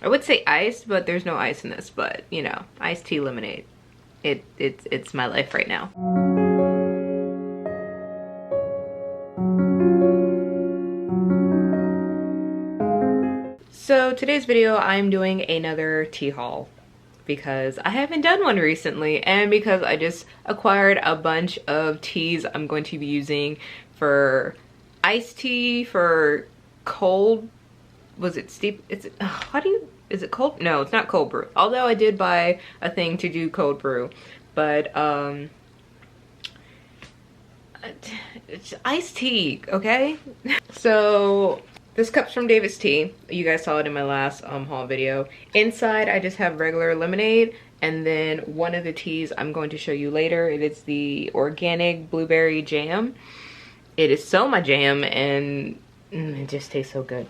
I would say iced, but there's no ice in this, but you know, iced tea lemonade. It's my life right now. So today's video, I'm doing another tea haul because I haven't done one recently and because I just acquired a bunch of teas I'm going to be using for iced tea, for cold, was it steep? Is it cold? No, it's not cold brew. Although I did buy a thing to do cold brew, but it's iced tea, okay? So this cup's from Davidson. You guys saw it in my last haul video. Inside, I just have regular lemonade, and then one of the teas I'm going to show you later. It is the organic blueberry jam. It is so my jam, and it just tastes so good.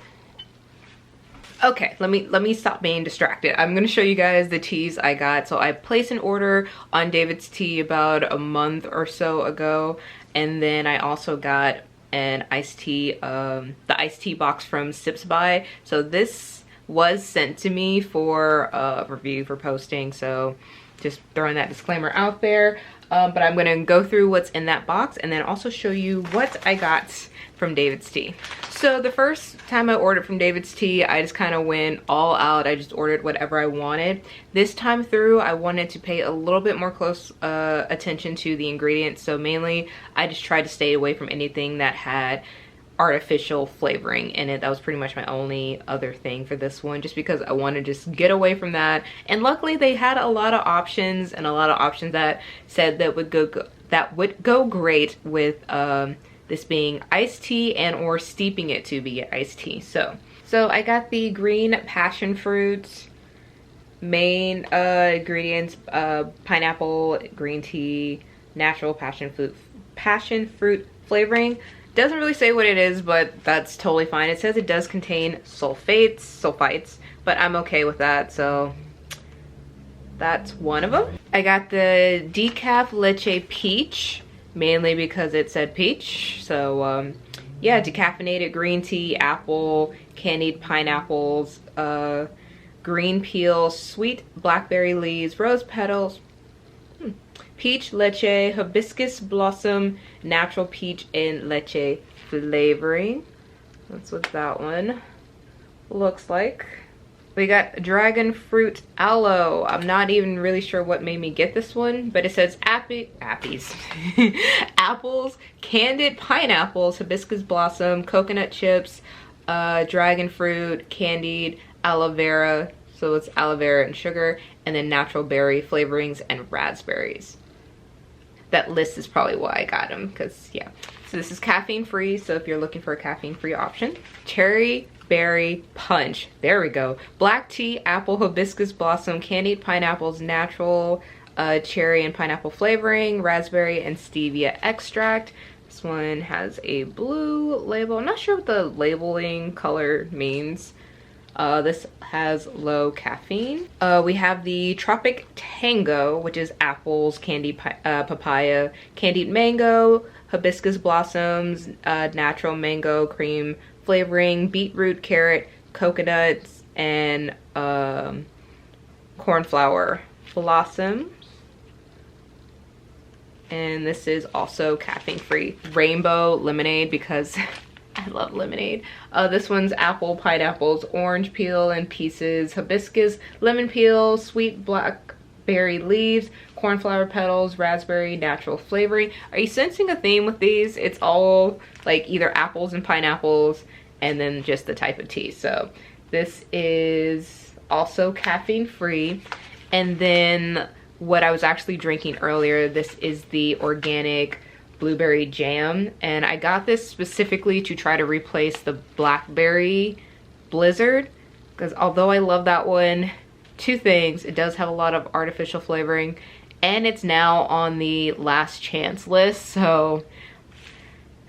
Okay, let me stop being distracted. I'm gonna show you guys the teas I got. So I placed an order on David's Tea about a month or so ago, and then I also got an iced tea, the iced tea box from SipsBy. So this was sent to me for review, for posting, so just throwing that disclaimer out there. But I'm gonna go through what's in that box and then also show you what I got from David's Tea. So the first time I ordered from David's Tea, I just kind of went all out. I just ordered whatever I wanted. This time through, I wanted to pay a little bit more close attention to the ingredients. So mainly, I just tried to stay away from anything that had artificial flavoring in it. That was pretty much my only other thing for this one, just because I want to just get away from that. And luckily, they had a lot of options, and a lot of options that said that would go great with this being iced tea and or steeping it to be iced tea. So I got the green passion fruit. Main ingredients: pineapple, green tea, natural passion fruit flavoring. Doesn't really say what it is, but that's totally fine. It says it does contain sulfites, but I'm okay with that. So that's one of them. I got the decaf Lychee peach, mainly because it said peach. So yeah, decaffeinated green tea, apple, candied pineapples, green peel, sweet blackberry leaves, rose petals, peach leche, hibiscus blossom, natural peach and leche flavoring. That's what that one looks like. We got dragon fruit aloe. I'm not even really sure what made me get this one, but it says apples, candied pineapples, hibiscus blossom, coconut chips, dragon fruit, candied aloe vera. So it's aloe vera and sugar, and then natural berry flavorings and raspberries. That list is probably why I got them, because yeah. So this is caffeine free, so if you're looking for a caffeine free option. Cherry berry punch, there we go. Black tea, apple, hibiscus blossom, candied pineapples, natural cherry and pineapple flavoring, raspberry and stevia extract. This one has a blue label. I'm not sure what the labeling color means. This has low caffeine. We have the Tropic Tango, which is apples, candied papaya, candied mango, hibiscus blossoms, natural mango cream flavoring, beetroot, carrot, coconuts, and cornflower blossoms. And this is also caffeine free. Rainbow lemonade, because I love lemonade. This one's apple, pineapples, orange peel and pieces, hibiscus, lemon peel, sweet blackberry leaves, cornflower petals, raspberry, natural flavoring. Are you sensing a theme with these? It's all like either apples and pineapples and then just the type of tea. So this is also caffeine free. And then what I was actually drinking earlier, this is the organic blueberry jam, and I got this specifically to try to replace the blackberry blizzard, because although I love that one, two things: it does have a lot of artificial flavoring, and it's now on the last chance list. So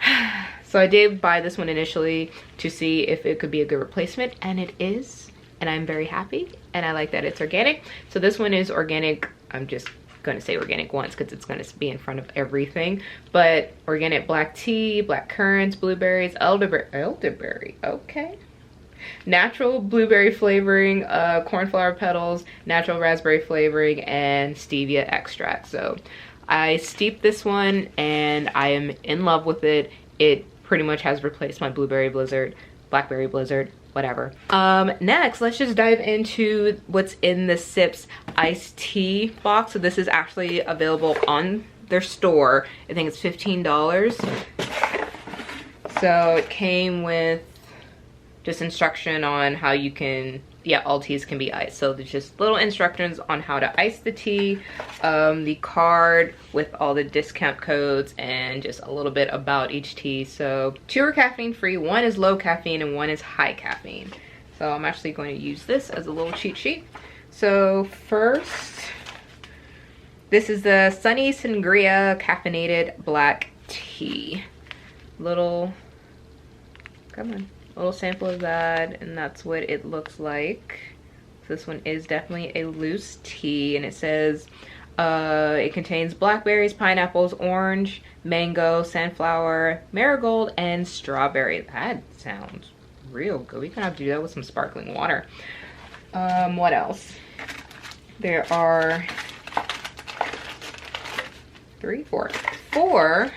I did buy this one initially to see if it could be a good replacement, and it is, and I'm very happy, and I like that it's organic. So this one is organic. I'm just going to say organic once because it's going to be in front of everything, but organic black tea, black currants, blueberries, elderberry, okay, natural blueberry flavoring, cornflower petals, natural raspberry flavoring, and stevia extract. So I steeped this one and I am in love with it. It pretty much has replaced my blueberry blizzard, blackberry blizzard, whatever. Next, let's just dive into what's in the Sips iced tea box. So this is actually available on their store. I think it's $15. So it came with just instruction on how you can, yeah, all teas can be iced. So there's just little instructions on how to ice the tea, the card with all the discount codes, and just a little bit about each tea. So 2 are caffeine free, 1 is low caffeine, and 1 is high caffeine. So I'm actually going to use this as a little cheat sheet. So first, this is the Sunny Sangria Caffeinated Black Tea. Little, come on. Little sample of that, and that's what it looks like. So this one is definitely a loose tea, and it says it contains blackberries, pineapples, orange, mango, sunflower, marigold, and strawberry. That sounds real good. We can have to do that with some sparkling water. What else? There are 4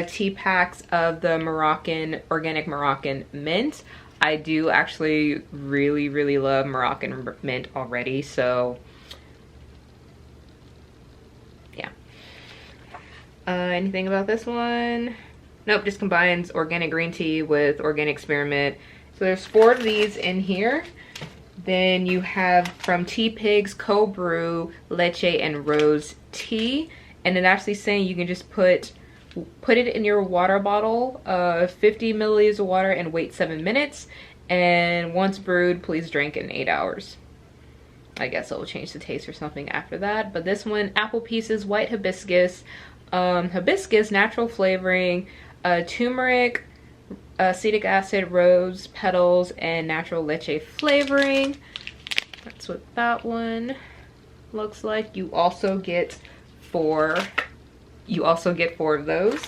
tea packs of the organic Moroccan mint. I do actually really love Moroccan mint already, so yeah. Anything about this one? Nope, just combines organic green tea with organic spearmint. So there's 4 of these in here. Then you have from Teapigs, cold brew, Lychee, and rose tea. And it actually saying you can just put it in your water bottle, 50 milliliters of water, and wait 7 minutes. And once brewed, please drink in 8 hours. I guess it will change the taste or something after that. But this one, apple pieces, white hibiscus, natural flavoring, turmeric, acetic acid, rose petals, and natural leche flavoring. That's what that one looks like. You also get 4 of those.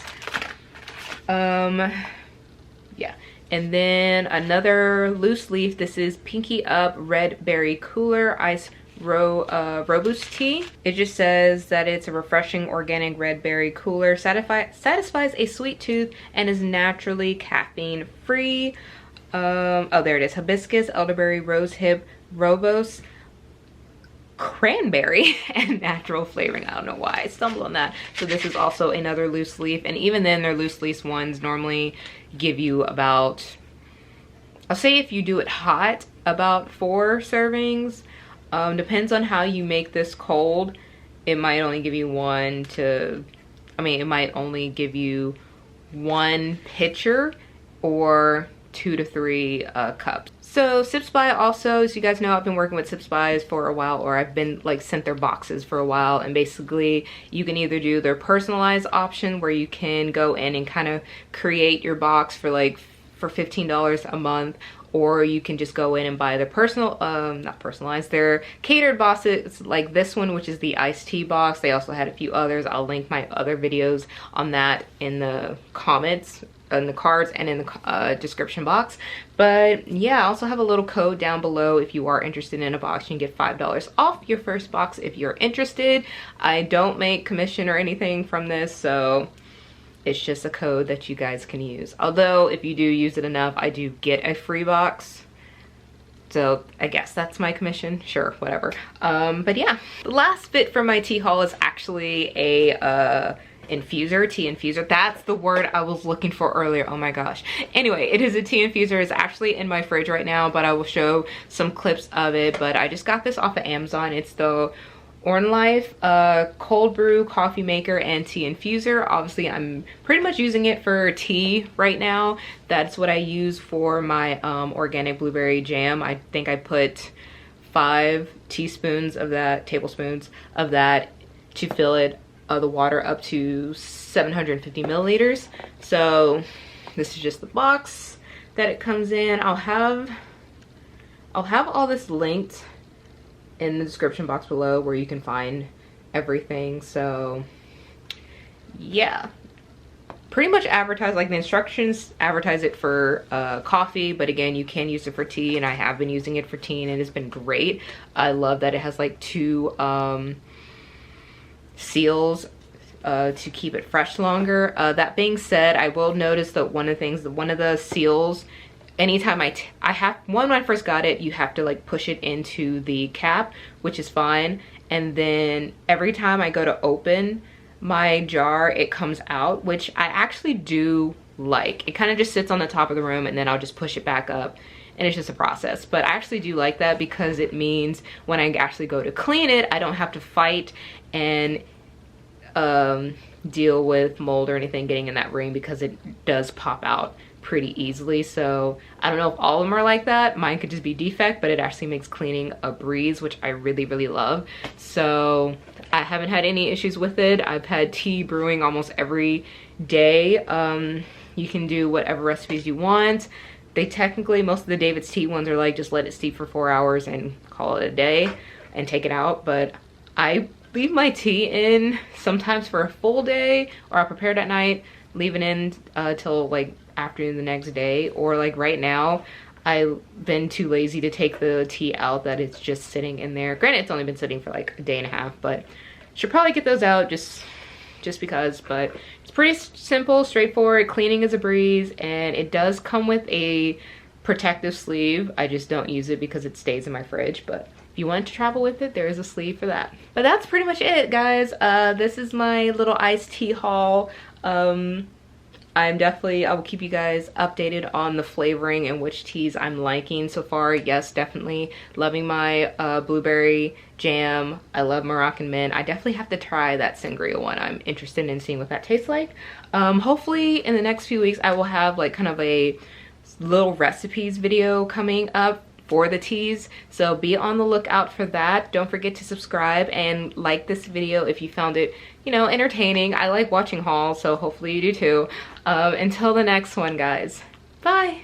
Yeah, and then another loose leaf. This is Pinky Up Red Berry Cooler Ice Robust Tea. It just says that it's a refreshing organic red berry cooler, satisfies a sweet tooth, and is naturally caffeine free. Oh, there it is. Hibiscus, elderberry, rosehip, robust, cranberry, and natural flavoring. I don't know why I stumbled on that. So this is also another loose leaf, and even then their loose leaf ones normally give you about, I'll say if you do it hot, about 4 servings. Depends on how you make this cold. It might only give you it might only give you 1 pitcher or 2 to 3 cups. So SipsBy also, as you guys know, I've been working with SipsBy for a while, or I've been like sent their boxes for a while, and basically you can either do their personalized option where you can go in and kind of create your box for $15 a month, or you can just go in and buy their not personalized, their catered boxes like this one, which is the iced tea box. They also had a few others. I'll link my other videos on that in the comments, in the cards, and in the description box. But yeah, I also have a little code down below. If you are interested in a box, you can get $5 off your first box if you're interested. I don't make commission or anything from this, so it's just a code that you guys can use. Although if you do use it enough, I do get a free box. So I guess that's my commission, sure, whatever. But yeah, the last bit from my tea haul is actually a tea infuser. That's the word I was looking for earlier. Oh my gosh. Anyway, it is a tea infuser. It's actually in my fridge right now, but I will show some clips of it. But I just got this off of Amazon. It's the Life cold brew coffee maker and tea infuser. Obviously I'm pretty much using it for tea right now. That's what I use for my organic blueberry jam. I think I put 5 tablespoons of that to fill it the water up to 750 milliliters. So this is just the box that it comes in. I'll have all this linked in the description box below where you can find everything. So yeah, pretty much advertise, like the instructions advertise it for coffee, but again, you can use it for tea, and I have been using it for tea and it has been great. I love that it has like 2 seals to keep it fresh longer. That being said, I will notice that one of the seals, anytime I have one, when I first got it, you have to like push it into the cap, which is fine, and then every time I go to open my jar, it comes out, which I actually do like. It kind of just sits on the top of the room, and then I'll just push it back up, and it's just a process. But I actually do like that because it means when I actually go to clean it, I don't have to fight and deal with mold or anything getting in that ring, because it does pop out pretty easily. So I don't know if all of them are like that. Mine could just be defect, but it actually makes cleaning a breeze, which I really, really love. So I haven't had any issues with it. I've had tea brewing almost every day. You can do whatever recipes you want. They technically, most of the David's tea ones are like, just let it steep for 4 hours and call it a day and take it out. But I leave my tea in sometimes for a full day, or I'll prepare it at night, leave it in till like afternoon the next day. Or like right now, I've been too lazy to take the tea out, that it's just sitting in there. Granted, it's only been sitting for like a day and a half, but should probably get those out just because. But it's pretty simple, straightforward. Cleaning is a breeze, and it does come with a protective sleeve. I just don't use it because it stays in my fridge, but if you want to travel with it, there is a sleeve for that. But that's pretty much it, guys. This is my little iced tea haul. I will keep you guys updated on the flavoring and which teas I'm liking so far. Yes, definitely loving my blueberry jam. I love Moroccan mint. I definitely have to try that Sangria one. I'm interested in seeing what that tastes like. Hopefully in the next few weeks, I will have like kind of a little recipes video coming up for the teas, so be on the lookout for that. Don't forget to subscribe and like this video if you found it, you know, entertaining. I like watching hauls, so hopefully you do too. Until the next one, guys. Bye.